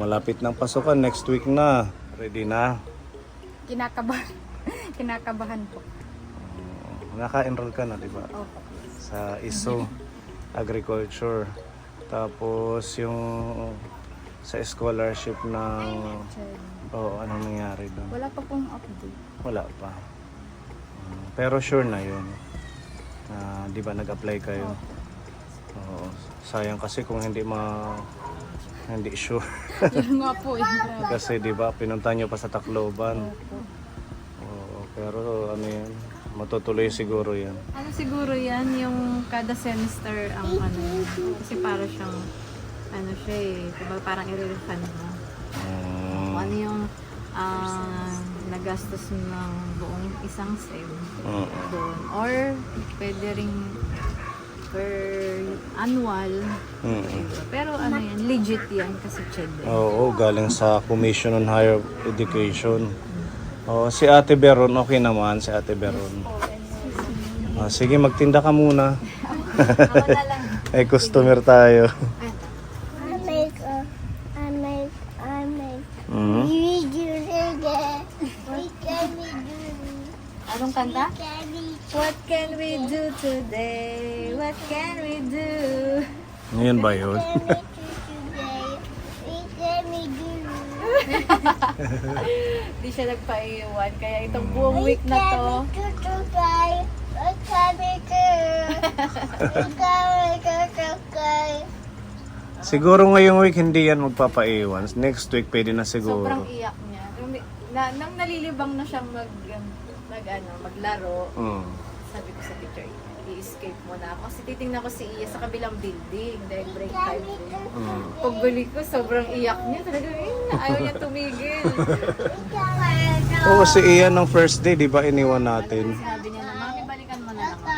malapit ng pasukan. Next week na. Ready na? Kinakabahan. Kinakabahan po. Naka-enroll ka na, di ba? Opo. Sa ISO, Agriculture. Tapos yung sa scholarship ng... anong nangyari doon? Wala pa pong update. Wala pa. Pero sure na yun. Di ba nag-apply kayo? Oo. Sayang kasi kung hindi sure. Yun nga po. Kasi di ba pinunta nyo pa sa Tacloban. Opo. Oo, pero ano yan, matutuloy siguro yan. Ano siguro yan, yung kada semester ang ano, kasi para siyang, ano siya diba, parang i-refund mo. Kung ano yung nagastos ng buong isang sem doon. Or pwede ring per annual. Pero ano yan, legit yan kasi CHED. Oo, galing sa Commission on Higher Education. Si Ate Beron, okay naman si Ate Beron. Sige, magtinda ka muna. Ako na lang. Ay, customer tayo. Anong kanta? What can we do today? What can we do? Ngayon ba yun? Di siya nagpaiwan, kaya itong buong week na to. Siguro ngayong week hindi yan magpapaiwan. Next week pwede na siguro. Sobrang iyak niya. Nang nalilibang na siyang maglaro, sabi ko sa teacher, i-escape mo na ako. Kasi titingnan ko si Iya sa kabilang building dahil break time din. Pagbalik ko, sobrang iyak niya. Talaga, ayaw niya tumigil. Oo, si Ian ng first day, di ba iniwan natin? Sabi niya na, mami, balikan mo na lang ako.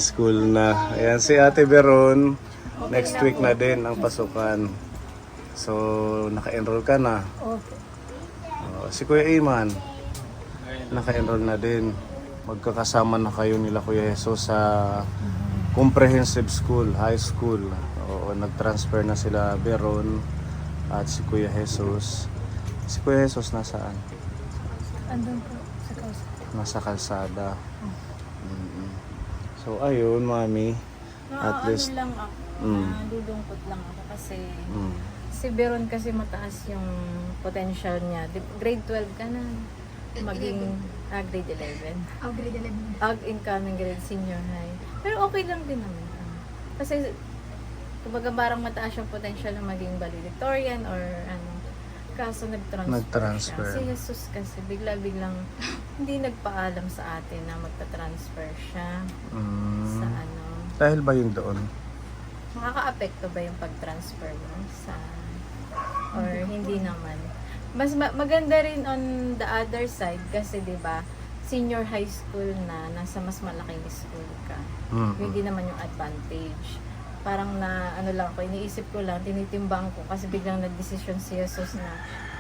School na. Ayan si Ate Beron. Next week na din ang pasukan. So, naka-enroll ka na. Opo. Si Kuya Iman, naka-enroll na din. Magkakasama na kayo nila Kuya Jesus sa comprehensive school, high school. Oo, nag-transfer na sila Beron at si Kuya Jesus. Si Kuya Jesus nasaan? Andun po sa kalsada. Nasa kalsada. So ayun, Mami. At least Ano lang ako, nalulungkot lang ako kasi si Beron kasi mataas yung potential niya. Grade 12 ka na. Maging grade 11. Oh, grade 11. Incoming grade senior high. Pero okay lang din naman. Kasi kumbaga parang mataas yung potential na maging valedictorian or ano. Kaso nag-transfer siya. Si Jesus kasi bigla-biglang hindi nagpaalam sa atin na magta-transfer siya sa ano. Dahil ba yun doon? Makaka-apekto ba yung pag-transfer mo sa or hindi naman? Mas maganda rin on the other side kasi 'di ba senior high school na nasa mas malaking school ka. Hindi naman yung advantage. Parang na ano lang ko, iniisip ko lang, tinitimbang ko kasi biglang nagdesisyon si Jesus na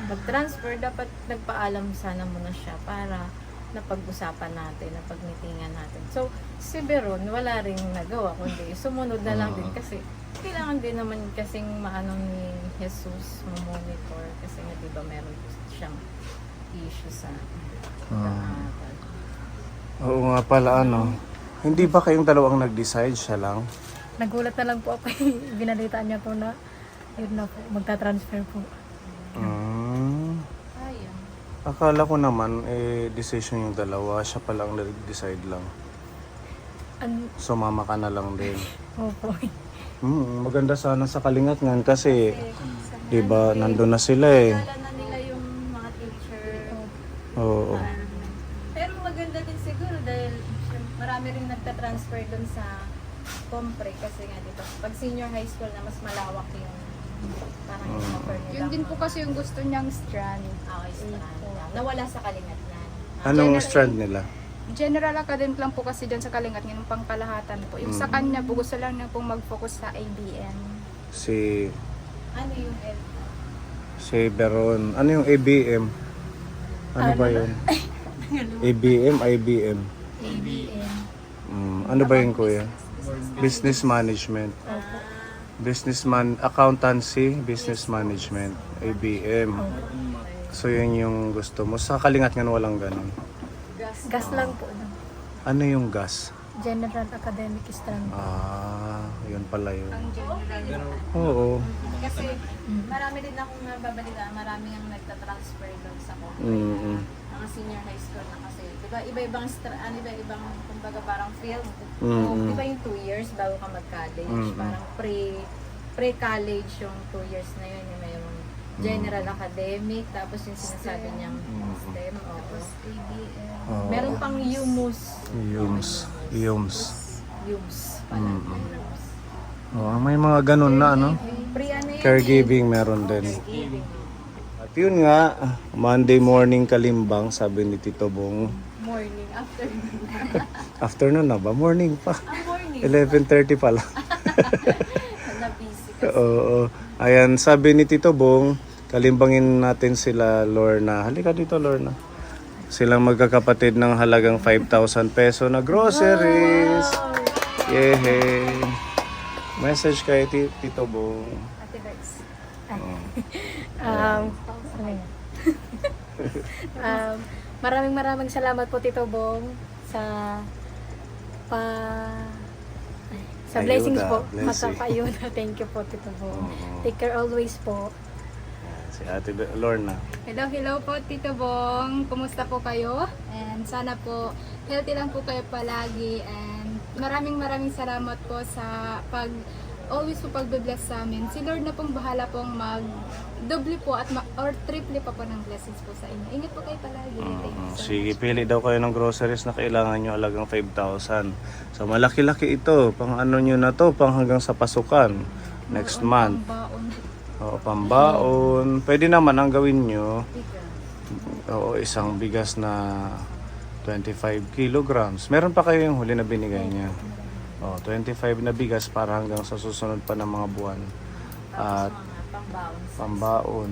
mag-transfer, dapat nagpaalam sana muna siya para napag-usapan natin, napag-meetingan natin. So, si Beron, wala ring nagawa, kundi sumunod na lang din kasi kailangan din naman kasing maano ni Jesus monitor kasi nga diba meron siyang issue sa pag-aaral. Oo nga pala, hindi ba kayong dalawang nag-decide, siya lang? Nagulat na lang po ako. Binalitaan niya po na yun na po, magta-transfer po. Ayun. Akala ko naman, decision yung dalawa, siya palang nag-decide lang. Sumama ka na lang din. Opo. Maganda sana sa Kalingatngan kasi, di ba, nandun na sila Kala na nila yung mga teacher. Oo. Pero maganda din siguro dahil marami rin nagta-transfer dun sa Compre kasi nga dito. Pag senior high school na mas malawak yung parang yung offer nila. Yun din po kasi yung gusto niyang strand. Okay, strand. Nawala sa Kalingatnan. Anong strand nila? General academic lang po kasi dyan sa Kalingat ng pangkalahatan po. Yung sa kanya po gusto lang niya pong mag-focus sa ABM. Ano yung L? Si Beron. Ano yung ABM? Ano ba yun? ABM, IBM. ABM. Ano ba yun, Kuya? Business Management. Businessman, accountancy, business management, ABM. So yun yung gusto mo. Sa Kalingat nga walang ganun. Gas lang po. No? Ano yung gas? General Academic Strand. Yun pala yun. Ang general. Oo. Kasi marami din akong nababalita, marami ang nagta-transfer doon sa ko. Mm-mm. Mga senior high school na kasi. Diba, iba-ibang, kumbaga parang field. Mm-mm. Diba yung 2 years bago ka mag-college? Mm-mm. Parang pre-college yung 2 years na yun. Yung mayroong general academic, tapos yung sinasabi niyang STEM. Tapos ABM. Oo. Meron pang UMUS. Yums. UMS pala. UMS. Oh, may mga ganun na ano. Pre-ano yun? Caregiving meron din. Caregiving. At yun nga, Monday morning kalimbang, sabi ni Tito Bong. Morning, afternoon. Afternoon na ba? Morning pa. Morning. 11:30 pala. Na-busy kasi. Oo. Ayan, sabi ni Tito Bong, kalimbangin natin sila Lorna. Halika dito Lorna. Silang magkakapatid ng halagang 5,000 peso na groceries. Yehey. Message kay Tito Bong. Ate Bex. Ano yan? Maraming salamat po Tito Bong sa sa Ayuda, blessings po. blessing. Magkakayuda. Thank you po Tito Bong. Oo. Take care always po. Si Ate Lorna. Hello po Tito Bong. Kumusta po kayo? And sana po healthy lang po kayo palagi. And maraming salamat po sa always po pagbe-bless sa amin. Si Lord na pong bahala pong mag-doble po at or triple pa po ng blessings po sa inyo. Ingat po kayo palagi. Thank you so Sige, much. pili daw kayo ng groceries na kailangan nyo halagang 5,000. So malaki-laki ito. Pang ano nyo na to, pang hanggang sa pasukan. Next month. Baon. Oo, pambaon. Pwede naman ang gawin nyo. Oo, isang bigas na 25 kilograms. Meron pa kayo yung huli na binigay niya. Oo, 25 na bigas para hanggang sa susunod pa ng mga buwan. At Mga pang-bounce. pambaon.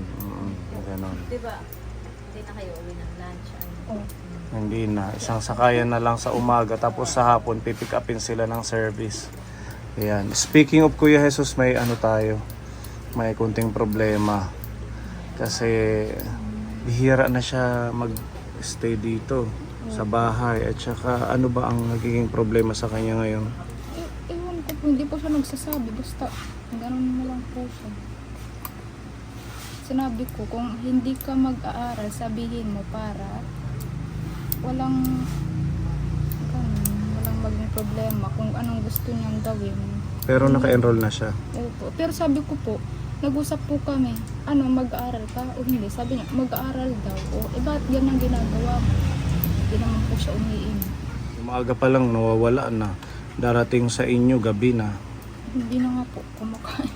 Ganon. Diba, hindi na kayo uwi ng lunch. Ano? Hindi na. Isang sakayan na lang sa umaga. Tapos sa hapon, pipick upin sila ng service. Ayan. Speaking of Kuya Jesus, may ano tayo. May kunting problema. Kasi bihira na siya mag-stay dito sa bahay. At saka ano ba ang nagiging problema sa kanya ngayon? Ewan ko po, hindi po siya nagsasabi. Basta, ganun na lang po siya. Sinabi ko, kung hindi ka mag-aaral, sabihin mo para walang maging problema kung anong gusto niyang gawin. Pero naka-enroll na siya. Opo. Pero sabi ko po, nag-usap po kami, mag-aaral ka o hindi? Sabi niya, mag-aaral daw. O, bakit yan ang ginagawa mo? Hindi naman po siya umiinom. Umaga pa lang nawawala na. Darating sa inyo gabi na. Hindi na nga po kumakain.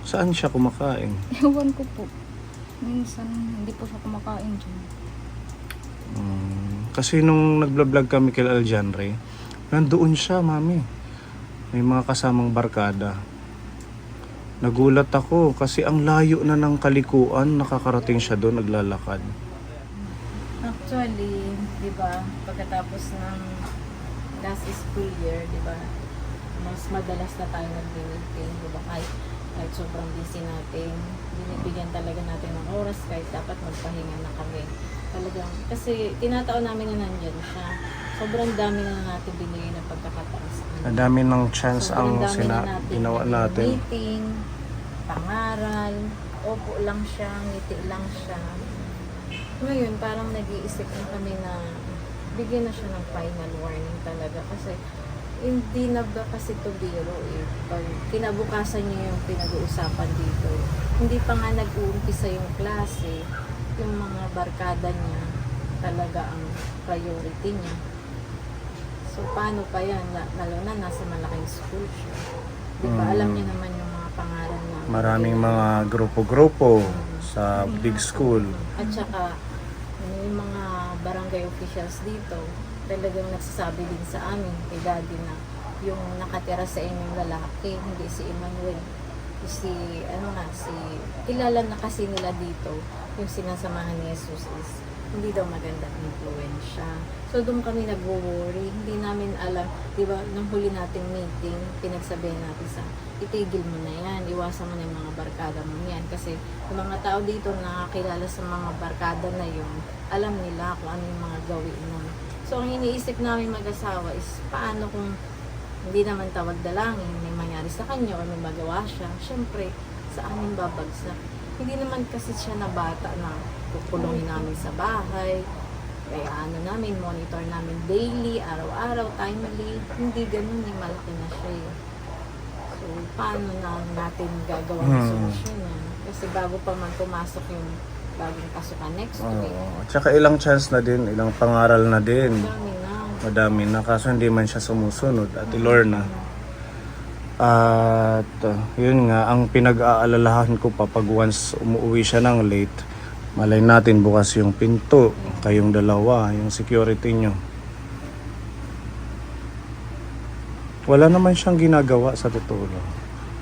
Saan siya kumakain? Ewan ko po. Minsan, hindi po siya kumakain dyan. Kasi nung nagblog kami kay Aljanre, nandoon siya, mami. May mga kasamang barkada. Nagulat ako kasi ang layo na ng kalikuan, nakakarating siya doon, naglalakad. Actually, di ba, pagkatapos ng last school year, di ba, mas madalas na tayo nag-meeting, di ba, kahit sobrang busy natin, binibigyan talaga natin ng oras, kahit dapat magpahinga na kami. Talagang, kasi tinataon namin na nandyan siya. Sobrang dami na natin binigay ng pagkakataon sa kanya. Ang dami ng chance Sobrang ang dami na ginawa naging natin. Meeting, pangaral, opo lang siya, ngiti lang siya. Ngayon, parang nag-iisip na kami na bigyan na siya ng final warning talaga. Kasi hindi na ba kasi to biro eh. Pag kinabukasan niya yung pinag-uusapan dito, hindi pa nga nag-uumpisa yung klase, yung mga barkada niya talaga ang priority niya. So, paano pa yan? Lalo na nasa malaking school siya. Di ba? Alam niya naman yung mga pangalan na Maraming mga grupo-grupo sa big school. At saka, yung mga barangay officials dito, talagang nagsasabi din sa amin, kay daddy na, yung nakatira sa inyong lalaki, hindi si Emmanuel. Kilala na kasi nila dito, yung sinasamahan ni Jesus is, hindi daw magandang influensya. So, So doon kami nagwo-worry. Hindi namin alam, di ba, nung huli nating meeting, pinagsabihan natin sa, itigil mo na yan, iwasan mo na yung mga barkada mo yan. Kasi yung mga tao dito na nakakilala sa mga barkada na yun, alam nila kung ano yung mga gawin nun. So ang iniisip namin mag-asawa is, paano kung hindi naman tawag dalangin, may mangyari sa kanya o may magawa siya, syempre, sa amin babagsak. Hindi naman kasi siya na bata na kukulongin namin sa bahay. Kaya ano namin, monitor namin daily, araw-araw, timely. Hindi ganun, malaki na siya eh. So, paano na natin gagawa ng solusyon yan? Kasi bago pa man pumasok yung bagong pasukan next week. Oo. At saka ilang chance na din, ilang pangaral na din. Dami na. Madami na, kaso hindi man siya sumusunod. Ate Lorna. At yun nga, ang pinag-aalalahan ko pa pag once umuwi siya ng late, malay natin bukas yung pinto, kayong dalawa, yung security nyo. Wala naman siyang ginagawa sa totoo lang.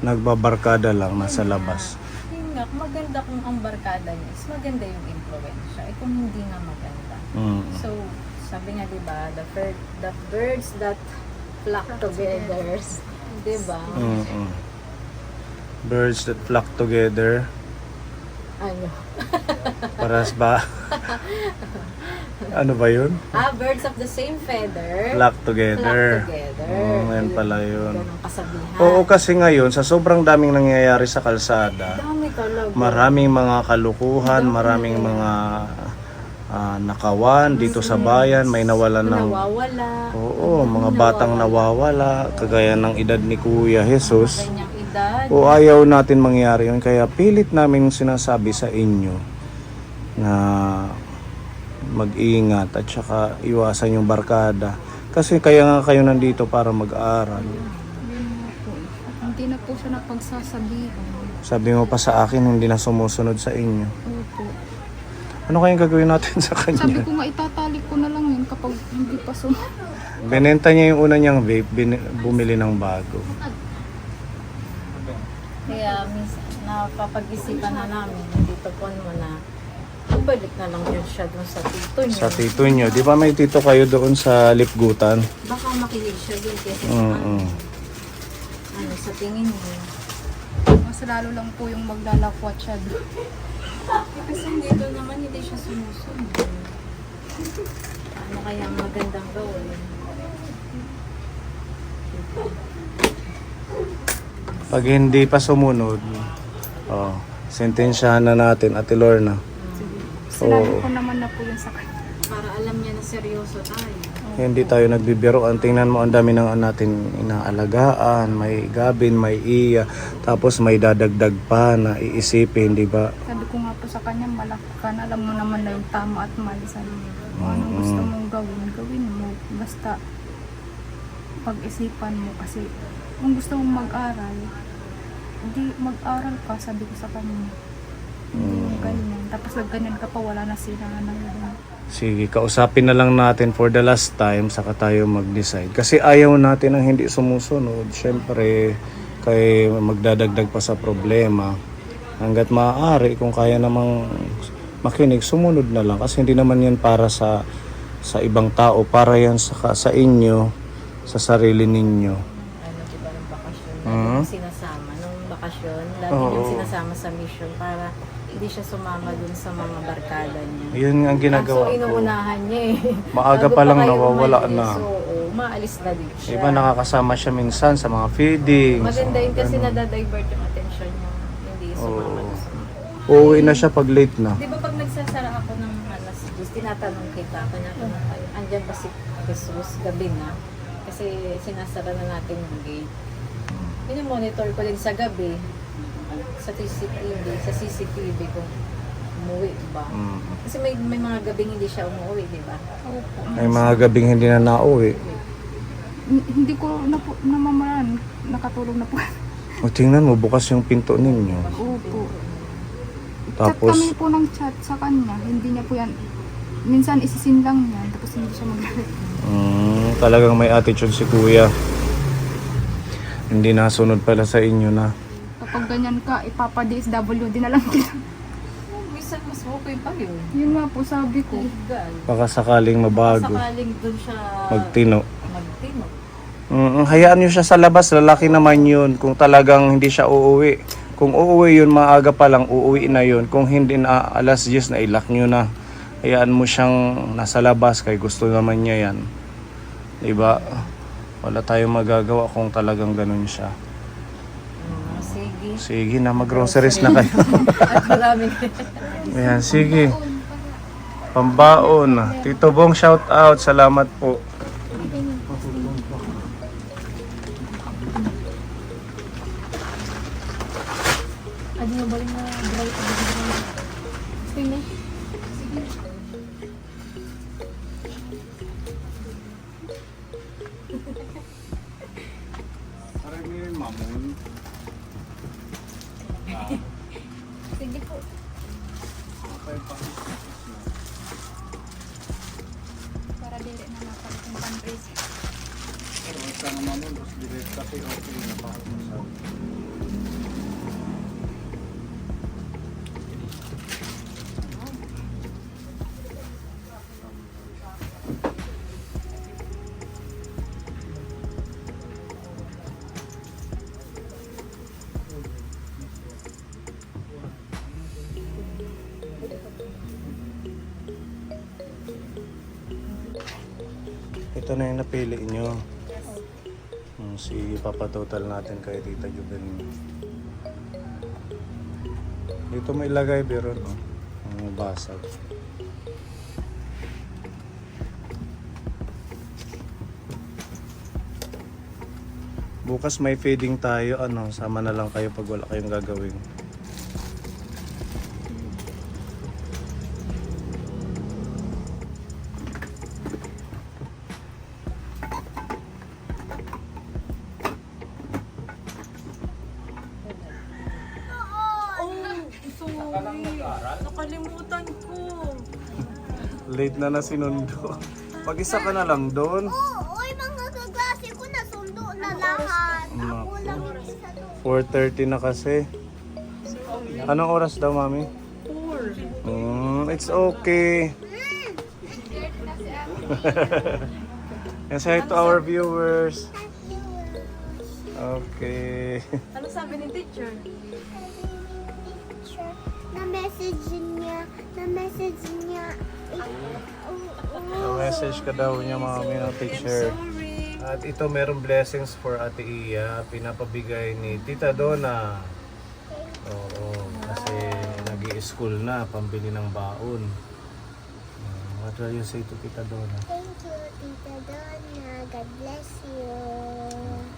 Nagbabarkada lang, nasa labas. Yun nga, maganda kung ang barkada niya is maganda yung influensya. Eh kung hindi nga maganda. So, sabi nga diba, the birds that flock together, diba? Birds that flock together. Ano? Paras ba? Ano ba yun? Birds of the same feather. Flock together. Flock together. Yan pala yun. Ganong kasabihan. Oo, kasi ngayon, sa sobrang daming nangyayari sa kalsada, Dami talaga. maraming mga kalukuhan, maraming mga nakawan dito sa bayan, may nawalan ng... Nawawala. Oo, mga batang nawawala, kagaya ng edad ni Kuya Jesus. Ganyang edad. O ayaw natin mangyari yun, kaya pilit namin sinasabi sa inyo na mag-ingat at saka iwasan yung barkada. Kasi kaya nga kayo nandito para mag-aral. Hindi na po siya napagsasabihan. Sabi mo pa sa akin, hindi na sumusunod sa inyo. Opo. Ano kayang gagawin natin sa Sabi kanya? ko nga itatali ko na lang yun kapag hindi pa Binenta niya yung una niyang vape, bumili ng bago. Kaya minsan, napapag-isipan na namin, dito po mo na, balik na lang yun siya dun sa tito niya. Sa tito niyo, di ba may tito kayo doon sa Lipgutan? Baka makinig siya din kasi ano, sa tingin niya. mas lalo lang po yung maglalakwat siya. Kasi dito naman hindi siya sumusunod. Ano kaya ang magandang gawin? Pag hindi pa sumunod, sentensyahan na natin, Ate Lorna. Sinabi ko naman na po yun sa kanya. Para alam niya na seryoso tayo. Hindi tayo nagbibiroan. Tingnan mo, ang dami ng natin inaalagaan. May Gabin, may Iya. Tapos may dadagdag pa na iisipin, di ba? Sabi ko nga po sa kanya, malaki ka na, alam mo naman na yung tama at mali. Sabi ko, anong gusto mong gawin mo. Basta pag-isipan mo kasi kung gusto mong mag-aral, hindi mag-aral ka, sabi ko sa kanya. Hindi yung ganyan. Tapos ganyan ka pa, wala na sila na yun. Sige, kausapin na lang natin for the last time, saka tayo mag-decide. Kasi ayaw natin ang hindi sumusunod. Siyempre, kay magdadagdag pa sa problema. Hanggat maaari, kung kaya namang makinig, sumunod na lang. Kasi hindi naman yan para sa ibang tao. Para yan sa inyo, sa sarili ninyo. Ano, diba, ng bakasyon, lagi niyang sinasama. Nung bakasyon, lagi niyang sinasama sa mission para hindi siya sumama dun sa mga barkada niya. Yun ang ginagawa So, ko. inuunahan niya eh. Maaga Bago pa lang kayo nawawala umalis, na. So, maalis na din siya. Iba nakakasama siya minsan sa mga feedings. Maganda yun kasi Ganun. nadadivert yung attention niya. Hindi sumama dun sa mga. Uuwi na siya pag late na. Di ba pag nagsasara ako ng alas 10, tinatanong kita, kanya-tanong kayo, andyan ba si Jesus gabi na? Kasi sinasara na natin yung gate. Monitor ko din sa gabi, sa CCTV kung umuwi ba. Kasi may mga gabing hindi siya umuwi, di ba? Opo. May mga gabing hindi na nauwi. Hindi ko na po namamaran. Nakatulog na po. O tingnan mo, bukas yung pinto ninyo. Opo. Chat Tapos, kami po ng chat sa kanya. Hindi niya po yan. Minsan isisin lang niya. Tapos hindi siya maglalit. talagang may attitude si Kuya. Hindi nasunod pala sa inyo na. Kapag ganyan ka, ipapa-DSWD na lang kita. Minsan mas okay pa yun. Yun nga po sabi ko. Legal. Baka sakaling mabago. Sakaling dun siya Magtino. magtino. Hayaan nyo siya sa labas, lalaki naman yun. Kung talagang hindi siya uuwi. Kung uuwi yun, maaga pa lang, uuwi na yun. Kung hindi na, alas 10 na ilak nyo na. Hayaan mo siyang nasa labas, kay gusto naman niya yan. Diba? Wala tayong magagawa kung talagang ganun siya. Sige. Sige na, mag-groceries na kayo. At maraming Ayan, sige. Pambaon. Tito Bong, shout out. Salamat po. Adi mo balik na bright. Sige. Sige po. Para dili na napalit yung pampers. Ito na yung napili nyo. Si papatotal natin kay Tita Juben. Dito may ilagay pero no. Ang basag. Bukas may feeding tayo, sama na lang kayo pag wala kayong gagawin. nakalimutan ko. Late na sinundo. Mag-isa ka na lang doon. Uy, mga kaklase ko nasundo na lahat. Ako lang isa doon. 4:30 na kasi. Anong oras daw, Mami? 4. It's okay. And say hi to our viewers. Okay. Ano sabi ni teacher? Na-message niya. Na-message ka daw niya, Mami, ng teacher. Sorry. At ito, merong blessings for Ate Iya. Pinapabigay ni Tita Donna. Oo, kasi nag-i-school na, pambili ng baon. What will you say to Tita Donna? Thank you, Tita Donna. God bless you.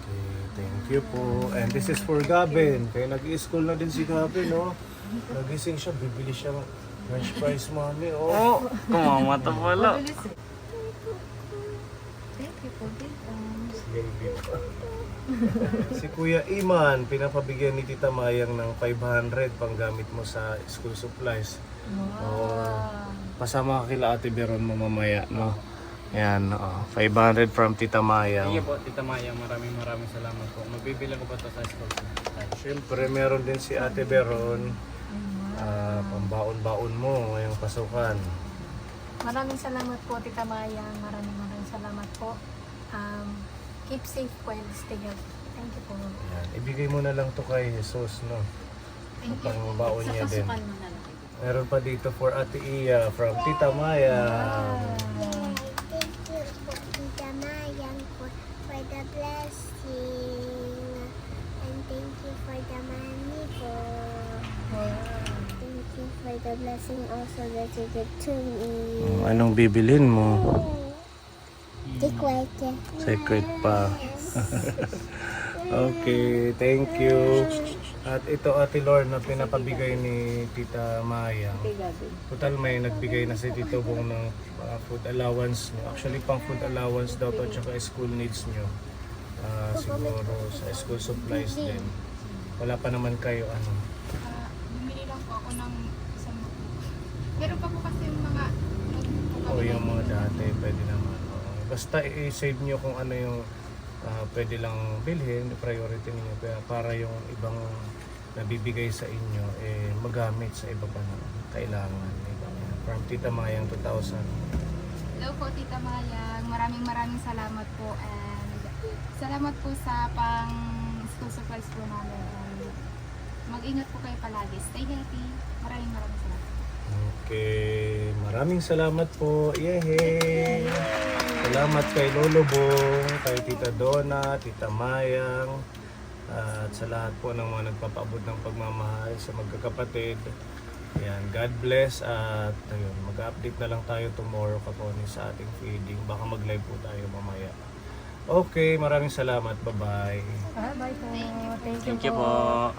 Okay, thank you po. And this is for Gavin. Kaya nag-i-school na din si Gavin, no? Nagising siya, bibili siya ng French fries, Mami. Oh, kumamata pala. Thank you po, tita. Si Kuya Iman, pinapabigyan ni Tita Mayang ng 500 panggamit mo sa school supplies. Pasama ka kila Ate Beron mo mamaya, no? Yan, 500 from Tita Mayang. Sige po, Tita Maya, maraming salamat po. Magbibili ko ba ito sa school? Siyempre, meron din si Ate Beron. Pambaon-baon mo ngayong pasukan. Maraming salamat po, Tita Maya. Maraming salamat po. Keep safe while stay healthy. Thank you po. Yan. Ibigay mo na lang to kay Jesus, no? Pangbaon niya din. Meron pa dito for Ate Iya from Tita Maya. Thank you po, Tita Mayang, for the blessing. And thank you for the money po. Thank you for the blessing also that you give to me. Anong bibilin mo? Secret. Secret pa. Okay, thank you. At ito Ate Lorna, pinapabigay ni Tita Maya. Total may nagbigay na si Tito Bong ng food allowance nyo. Actually pang food allowance daw to, tsaka school needs nyo. Siguro sa school supplies din. Wala pa naman kayo Bumili lang po ako ng isang meron pa po kasi yung mga o yung mga dati, pwede naman. Basta i-save nyo kung ano yung pwede lang bilhin, priority niyo para yung ibang nabibigay sa inyo magamit sa iba pa na kailangan. Diba? From Tita Mayang 2000. Hello po, Tita Mayang. Maraming salamat po. And salamat po sa pang school supplies po namin. And mag-ingat po kayo palagi. Stay healthy. Maraming salamat. Okay, maraming salamat po. Yehey! Salamat kay Lolo Bong, kay Tita Donna, Tita Mayang, at sa lahat po ng mga nagpapaabot ng pagmamahal sa magkakapatid. Ayan, God bless at ayun, mag-update na lang tayo tomorrow kaponi sa ating feeding. Baka mag-live po tayo mamaya. Okay, maraming salamat. Bye-bye. Bye po. Thank you Thank you po. po.